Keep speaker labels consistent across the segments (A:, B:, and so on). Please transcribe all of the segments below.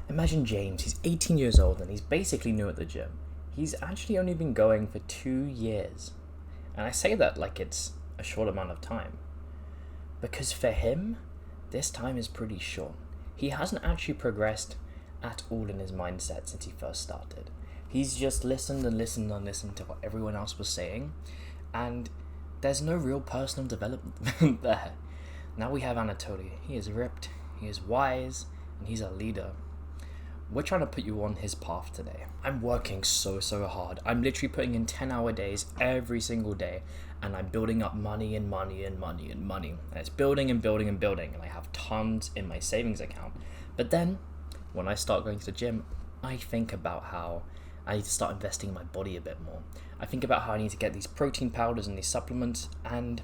A: Imagine James, he's 18 years old and he's basically new at the gym. He's actually only been going for 2 years. And I say that like it's a short amount of time. Because for him, this time is pretty short. He hasn't actually progressed at all in his mindset since he first started. He's just listened and listened and listened to what everyone else was saying, and there's no real personal development there. Now we have Anatoly. He is ripped, he is wise, and he's a leader. We're trying to put you on his path today. I'm working so hard. I'm literally putting in 10-hour days every single day, and I'm building up money and money and money and money. And it's building and building and building, and I have tons in my savings account. But then, when I start going to the gym, I think about how I need to start investing in my body a bit more. I think about how I need to get these protein powders and these supplements, and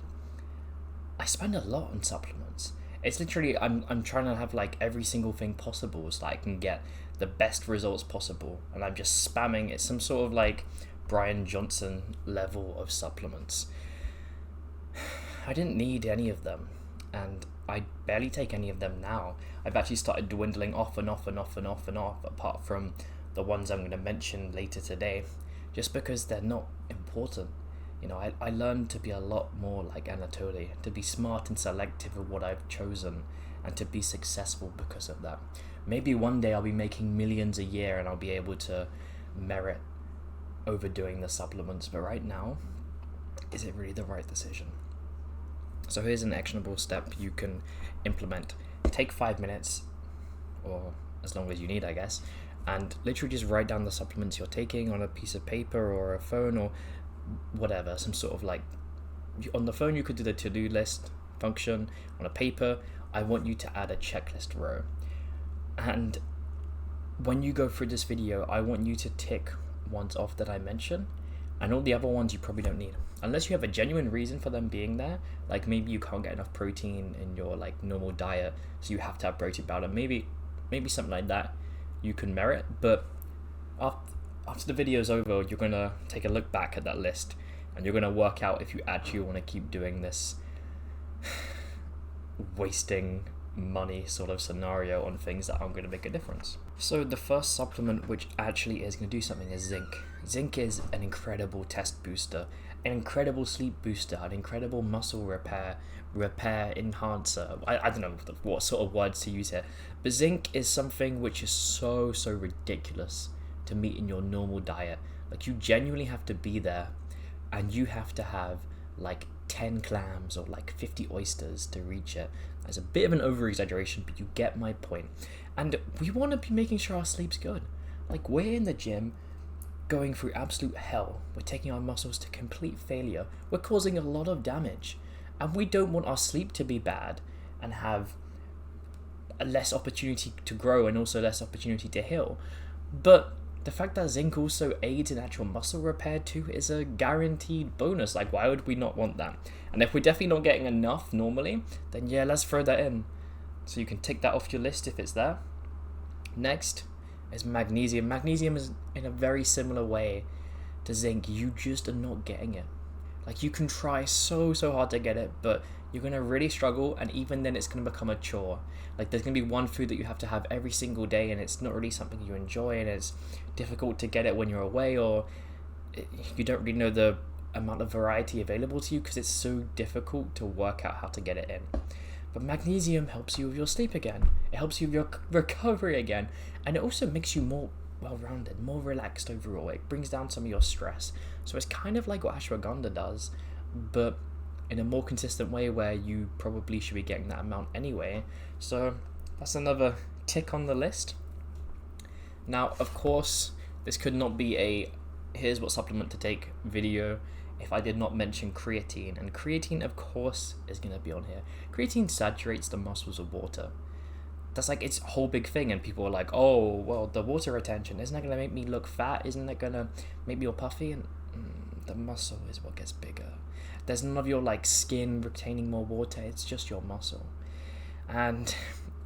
A: I spend a lot on supplements. It's literally, I'm trying to have like every single thing possible so that I can get the best results possible, and I'm just spamming. It's some sort of like Brian Johnson level of supplements. I didn't need any of them, and I barely take any of them now. I've actually started dwindling off, apart from the ones I'm going to mention later today, just because they're not important. You know, I learned to be a lot more like Anatoly, to be smart and selective of what I've chosen, and to be successful because of that. Maybe one day I'll be making millions a year and I'll be able to merit overdoing the supplements, but right now, is it really the right decision? So here's an actionable step you can implement. Take 5 minutes, or as long as you need, I guess, and literally just write down the supplements you're taking on a piece of paper or a phone or whatever, some sort of like, on the phone you could do the to-do list function. On a paper, I want you to add a checklist row. And when you go through this video, I want you to tick ones off that I mention, and all the other ones you probably don't need. Unless you have a genuine reason for them being there, like maybe you can't get enough protein in your like normal diet, so you have to have protein powder. Maybe something like that you can merit. But after the video's over, you're gonna take a look back at that list, and you're gonna work out if you actually want to keep doing this wasting money sort of scenario on things that aren't going to make a difference. So the first supplement which actually is going to do something is zinc. Zinc is an incredible test booster, an incredible sleep booster, an incredible muscle repair enhancer. I don't know what sort of words to use here, but zinc is something which is so ridiculous to meet in your normal diet. Like, you genuinely have to be there, and you have to have like 10 clams or like 50 oysters to reach it. That's a bit of an over-exaggeration, but you get my point. And we want to be making sure our sleep's good. Like, we're in the gym going through absolute hell. We're taking our muscles to complete failure. We're causing a lot of damage. And we don't want our sleep to be bad and have a less opportunity to grow and also less opportunity to heal. But the fact that zinc also aids in actual muscle repair too is a guaranteed bonus. Like, why would we not want that? And if we're definitely not getting enough normally, then yeah, let's throw that in. So you can tick that off your list if it's there. Next is magnesium. Magnesium is in a very similar way to zinc. You just are not getting it. Like, you can try so hard to get it, but you're going to really struggle, and even then it's going to become a chore. Like, there's going to be one food that you have to have every single day, and it's not really something you enjoy, and it's difficult to get it when you're away, or you don't really know the amount of variety available to you because it's so difficult to work out how to get it in. But magnesium helps you with your sleep again. It helps you with your recovery again, and it also makes you more well-rounded, more relaxed overall. It brings down some of your stress. So it's kind of like what ashwagandha does, but in a more consistent way where you probably should be getting that amount anyway. So that's another tick on the list. Now, of course, this could not be a here's what supplement to take video if I did not mention creatine. And creatine, of course, is going to be on here. Creatine saturates the muscles with water. That's like its whole big thing, and people are like, oh, well, the water retention, isn't that going to make me look fat? Isn't that going to make me all puffy? And the muscle is what gets bigger. There's none of your like skin retaining more water, it's just your muscle. And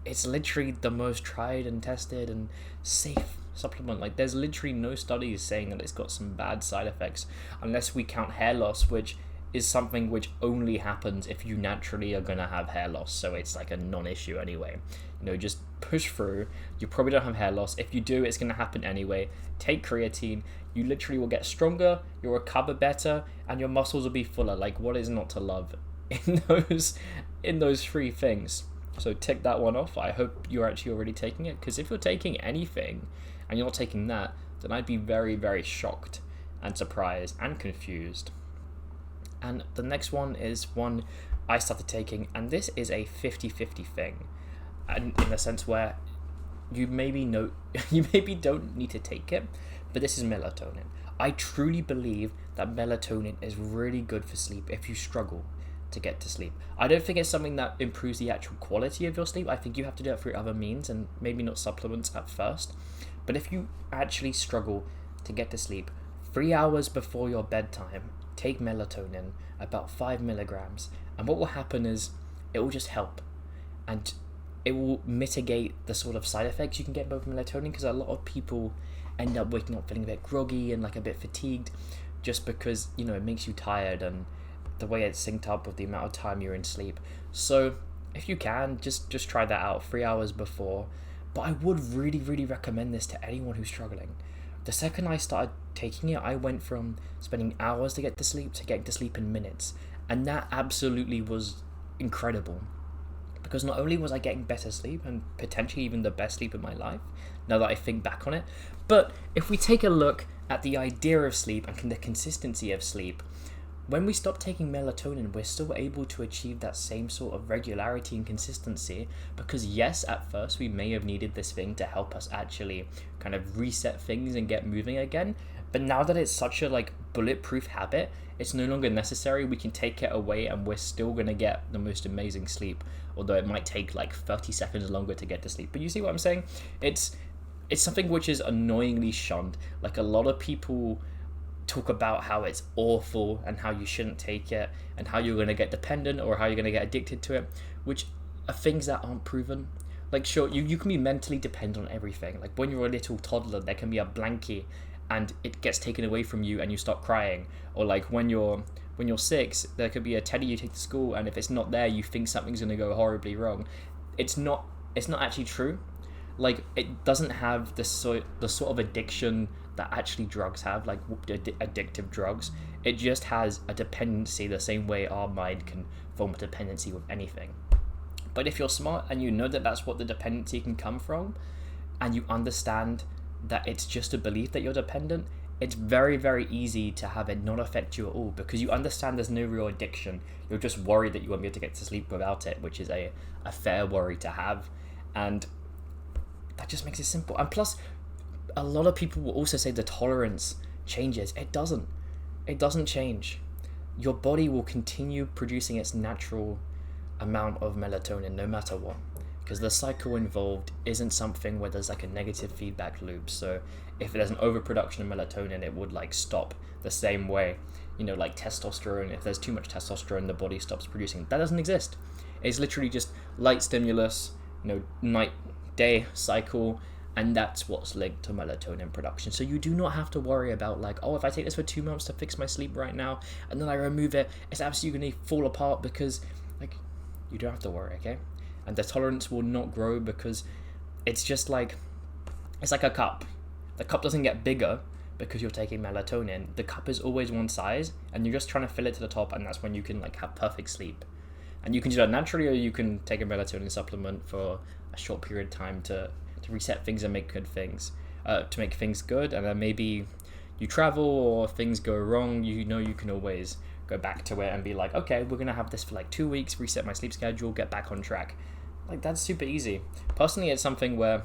A: it's literally the most tried and tested and safe supplement. Like, there's literally no studies saying that it's got some bad side effects, unless we count hair loss, which is something which only happens if you naturally are going to have hair loss, so it's like a non-issue anyway. You know, just push through. You probably don't have hair loss. If you do, it's going to happen anyway. Take creatine. You literally will get stronger, you'll recover better, and your muscles will be fuller. Like, what is not to love in those three things? So tick that one off. I hope you're actually already taking it, because if you're taking anything and you're not taking that, then I'd be very, very shocked and surprised and confused. And the next one is one I started taking, and this is a 50-50 thing, and in the sense where you maybe don't need to take it, but this is melatonin. I truly believe that melatonin is really good for sleep if you struggle to get to sleep. I don't think it's something that improves the actual quality of your sleep. I think you have to do it through other means, and maybe not supplements at first. But if you actually struggle to get to sleep, 3 hours before your bedtime, take melatonin, about 5 milligrams, and what will happen is it will just help, and it will mitigate the sort of side effects you can get with melatonin, because a lot of people end up waking up feeling a bit groggy and like a bit fatigued just because, you know, it makes you tired and the way it's synced up with the amount of time you're in sleep. So if you can, just try that out 3 hours before. But I would really, really recommend this to anyone who's struggling. The second I started taking it, I went from spending hours to get to sleep to getting to sleep in minutes. And that absolutely was incredible. Because not only was I getting better sleep, and potentially even the best sleep of my life, now that I think back on it, but if we take a look at the idea of sleep and the consistency of sleep, when we stop taking melatonin, we're still able to achieve that same sort of regularity and consistency, because yes, at first we may have needed this thing to help us actually kind of reset things and get moving again, but now that it's such a like bulletproof habit, it's no longer necessary. We can take it away and we're still going to get the most amazing sleep, although it might take like 30 seconds longer to get to sleep. But you see what I'm saying? It's something which is annoyingly shunned. Like, a lot of people talk about how it's awful and how you shouldn't take it and how you're going to get dependent or how you're going to get addicted to it, which are things that aren't proven. Like, sure, you can be mentally dependent on everything. Like, when you're a little toddler, there can be a blankie and it gets taken away from you and you start crying. Or like when you're 6, there could be a teddy you take to school, and if it's not there, you think something's going to go horribly wrong. It's not actually true. Like, it doesn't have the sort of addiction that actually drugs have, like addictive drugs. It just has a dependency the same way our mind can form a dependency with anything. But if you're smart and you know that that's what the dependency can come from, and you understand that it's just a belief that you're dependent, it's very, very easy to have it not affect you at all, because you understand there's no real addiction. You're just worried that you won't be able to get to sleep without it, which is a fair worry to have. And that just makes it simple. And plus, a lot of people will also say the tolerance changes. It doesn't change. Your body will continue producing its natural amount of melatonin no matter what, because the cycle involved isn't something where there's like a negative feedback loop. So if there's an overproduction of melatonin, it would like stop the same way, you know, like testosterone. If there's too much testosterone, the body stops producing. That doesn't exist. It's literally just light stimulus, you know, night day cycle, and that's what's linked to melatonin production. So you do not have to worry about like, oh, if I take this for 2 months to fix my sleep right now and then I remove it, it's absolutely going to fall apart, because like, you don't have to worry, okay? And the tolerance will not grow, because it's just like, it's like a cup. The cup doesn't get bigger because you're taking melatonin. The cup is always one size, and you're just trying to fill it to the top, and that's when you can like have perfect sleep. And you can do that naturally, or you can take a melatonin supplement for a short period of time to reset things and make good things, to make things good. And then maybe you travel or things go wrong, you know, you can always go back to it and be like, okay, we're gonna have this for like 2 weeks, reset my sleep schedule, get back on track. Like, that's super easy. Personally, it's something where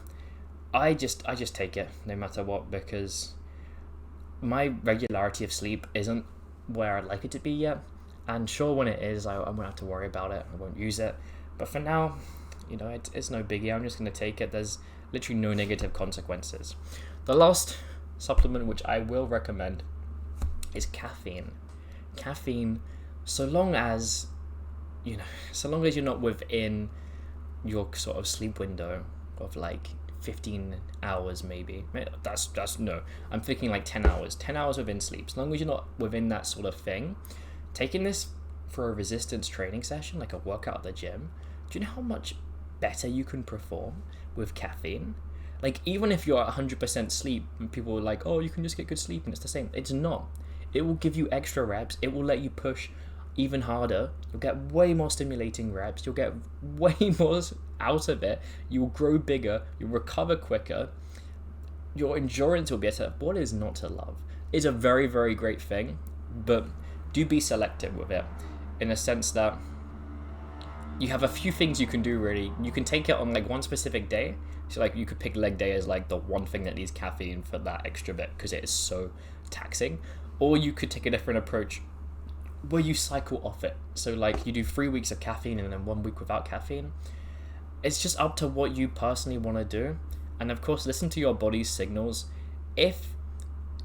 A: I just take it no matter what, because my regularity of sleep isn't where I'd like it to be yet. And sure, when it is, I won't have to worry about it. I won't use it. But for now, you know, it's no biggie. I'm just going to take it. There's literally no negative consequences. The last supplement which I will recommend is caffeine. Caffeine, so long as you're not within your sort of sleep window of like 15 hours maybe. That's no. I'm thinking like 10 hours. 10 hours within sleep. As long as you're not within that sort of thing, taking this for a resistance training session, like a workout at the gym, do you know how much better you can perform with caffeine. Like, even if you're at 100% sleep, and people are like, oh, you can just get good sleep and it's the same. It's not. It will give you extra reps. It will let you push even harder. You'll get way more stimulating reps. You'll get way more out of it. You will grow bigger. You'll recover quicker. Your endurance will be better. What is not to love? It's a very, very great thing, but do be selective with it, in a sense that you have a few things you can do, really. You can take it on like one specific day. So like you could pick leg day as like the one thing that needs caffeine for that extra bit because it is so taxing. Or you could take a different approach where you cycle off it. So like you do 3 weeks of caffeine and then 1 week without caffeine. It's just up to what you personally want to do. And of course, listen to your body's signals. If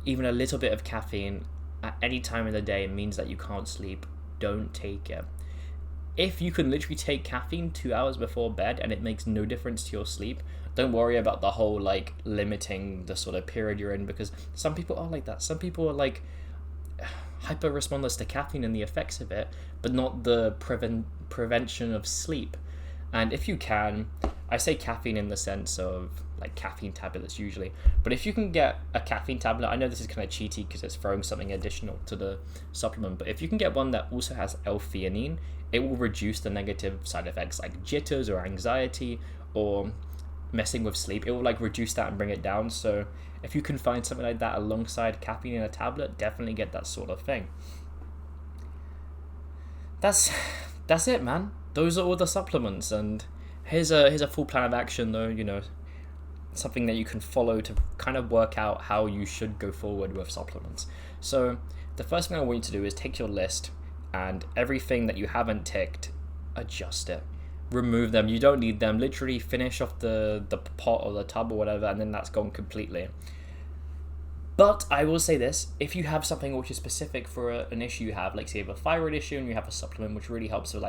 A: even a little bit of caffeine at any time of the day means that you can't sleep, don't take it. If you can literally take caffeine 2 hours before bed and it makes no difference to your sleep, don't worry about the whole like limiting the sort of period you're in, because some people are like that. Some people are like hyper responders to caffeine and the effects of it, but not the prevention of sleep. And if you can, I say caffeine in the sense of like caffeine tablets usually, but if you can get a caffeine tablet, I know this is kind of cheaty because it's throwing something additional to the supplement, but if you can get one that also has L-theanine, it will reduce the negative side effects like jitters or anxiety or messing with sleep. It will like reduce that and bring it down. So if you can find something like that alongside caffeine in a tablet, definitely get that sort of thing. That's it, man. Those are all the supplements, and here's a full plan of action though, you know, something that you can follow to kind of work out how you should go forward with supplements. So the first thing I want you to do is take your list and everything that you haven't ticked, adjust it. Remove them. You don't need them. Literally finish off the pot or the tub or whatever, and then that's gone completely. But I will say this, if you have something which is specific for an issue you have, like say you have a thyroid issue and you have a supplement which really helps with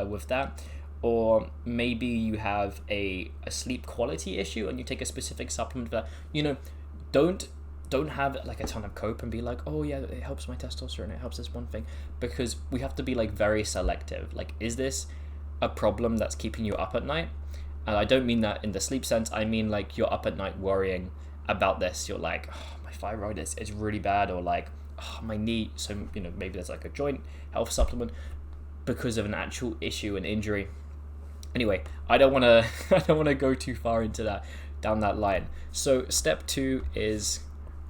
A: with that, or maybe you have a sleep quality issue and you take a specific supplement for that, you know, don't have like a ton of cope and be like, oh yeah, it helps my testosterone, it helps this one thing, because we have to be like very selective. Like, is this a problem that's keeping you up at night? And I don't mean that in the sleep sense, I mean like you're up at night worrying about this. You're like, oh, my thyroid is really bad, or like, oh, my knee, so you know, maybe there's like a joint health supplement because of an actual issue and injury. Anyway, I don't want to go too far into that, down that line. So step 2 is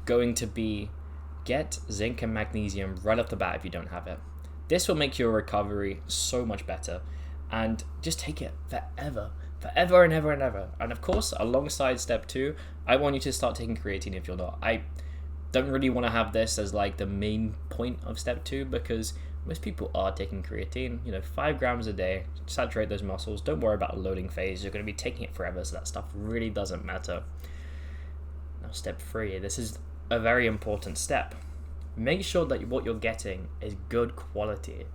A: going to be get zinc and magnesium right off the bat if you don't have it. This will make your recovery so much better, and just take it forever and ever and ever. And of course, alongside step 2, I want you to start taking creatine if you're not. I don't really want to have this as like the main point of step 2, because most people are taking creatine, you know, 5 grams a day, saturate those muscles. Don't worry about a loading phase. You're going to be taking it forever, so that stuff really doesn't matter. Now step 3, this is a very important step. Make sure that what you're getting is good quality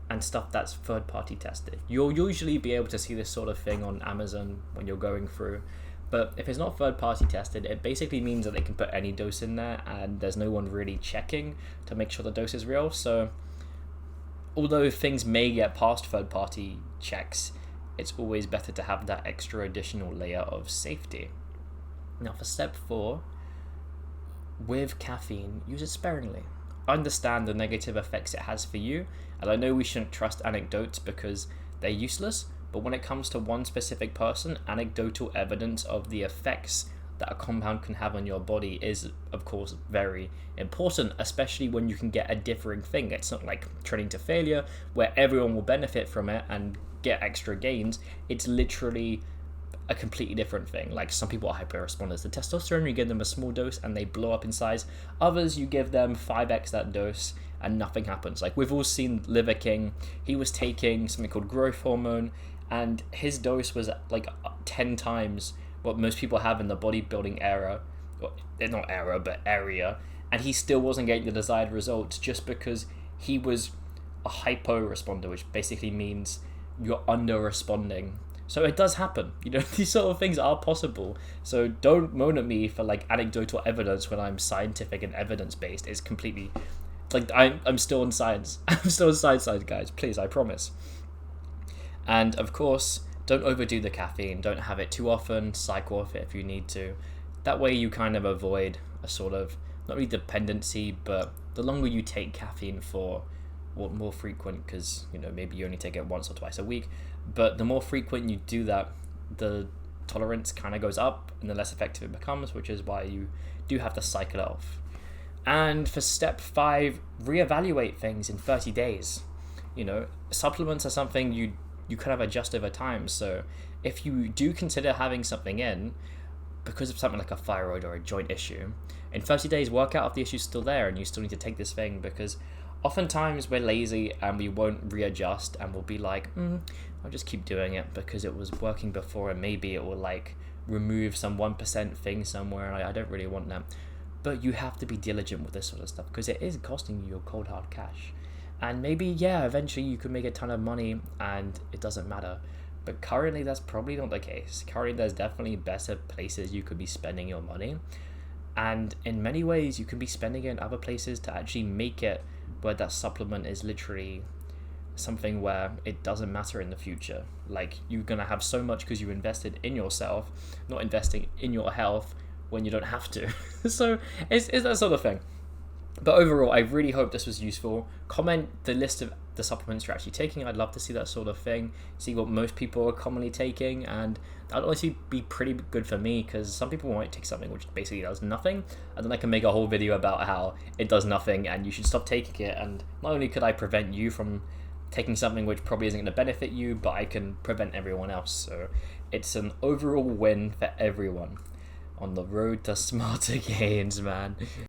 A: and stuff that's third-party tested. You'll usually be able to see this sort of thing on Amazon when you're going through, but if it's not third-party tested, it basically means that they can put any dose in there and there's no one really checking to make sure the dose is real. So although things may get past third-party checks, it's always better to have that extra additional layer of safety. Now for step 4, with caffeine, use it sparingly. Understand the negative effects it has for you, and I know we shouldn't trust anecdotes because they're useless, but when it comes to one specific person, anecdotal evidence of the effects that a compound can have on your body is, of course, very important, especially when you can get a differing thing. It's not like training to failure, where everyone will benefit from it and get extra gains. It's literally a completely different thing. Like, some people are hyper responders to testosterone. You give them a small dose and they blow up in size. Others, you give them 5x that dose and nothing happens. Like, we've all seen Liver King. He was taking something called growth hormone, and his dose was like 10 times what most people have in the bodybuilding era, well, not era, but area, and he still wasn't getting the desired results just because he was a hypo responder, which basically means you're under responding. So it does happen, you know, these sort of things are possible. So don't moan at me for like anecdotal evidence when I'm scientific and evidence-based. It's completely, like, I'm still in science. I'm still in science, guys, please, I promise. And of course, don't overdo the caffeine, don't have it too often, cycle off it if you need to. That way you kind of avoid a sort of, not really dependency, but the longer you take caffeine for, or more frequent, because maybe you only take it once or twice a week, but the more frequent you do that, the tolerance kind of goes up and the less effective it becomes, which is why you do have to cycle it off. And for step 5, reevaluate things in 30 days. Supplements are something you kind of adjust over time. So if you do consider having something in because of something like a thyroid or a joint issue, in 30 days work out if the issue's still there and you still need to take this thing, because oftentimes we're lazy and we won't readjust and we'll be like, I'll just keep doing it because it was working before and maybe it will remove some 1% thing somewhere and I don't really want that. But you have to be diligent with this sort of stuff because it is costing you your cold hard cash. And maybe, eventually you could make a ton of money and it doesn't matter. But currently that's probably not the case. Currently there's definitely better places you could be spending your money. And in many ways you can be spending it in other places to actually make it where that supplement is literally something where it doesn't matter in the future. You're going to have so much because you invested in yourself, not investing in your health when you don't have to. So it's that sort of thing. But overall, I really hope this was useful. Comment the list of the supplements you're actually taking. I'd love to see that sort of thing, see what most people are commonly taking, and that would honestly be pretty good for me, because some people might take something which basically does nothing, and then I can make a whole video about how it does nothing and you should stop taking it. And not only could I prevent you from taking something which probably isn't going to benefit you, but I can prevent everyone else. So it's an overall win for everyone on the road to smarter gains, man.